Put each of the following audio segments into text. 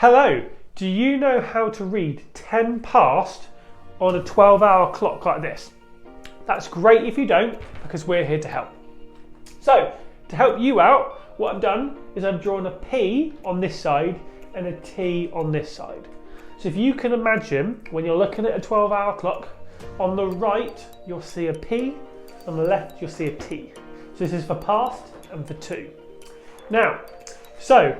Hello, do you know how to read 10 past on a 12-hour clock like this? That's great if you don't, because we're here to help. So, to help you out, what I've done is I've drawn a P on this side and a T on this side. So if you can imagine, when you're looking at a 12-hour clock, on the right you'll see a P, on the left you'll see a T. So this is for past and for to. Now, so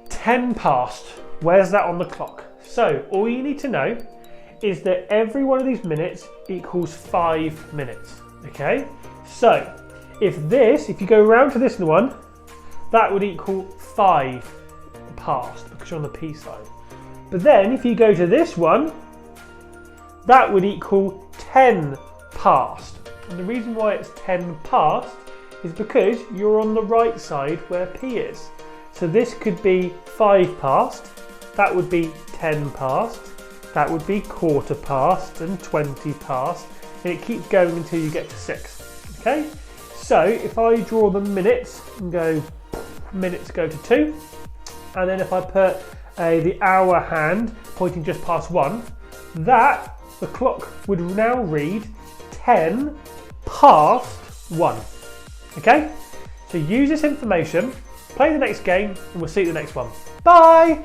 10 past, where's that on the clock? So all you need to know is that every one of these minutes equals 5 minutes, okay? So if you go around to this one, that would equal 5 past because you're on the P side. But then if you go to this one, that would equal 10 past. And the reason why it's 10 past is because you're on the right side where P is. So this could be 5 past, that would be 10 past, that would be quarter past and 20 past, and it keeps going until you get to 6, okay? So if I draw the minutes and go, minutes go to 2, and then if I put the hour hand pointing just past 1, the clock would now read 10 past 1, okay? So use this information, play the next game, and we'll see you at the next one. Bye!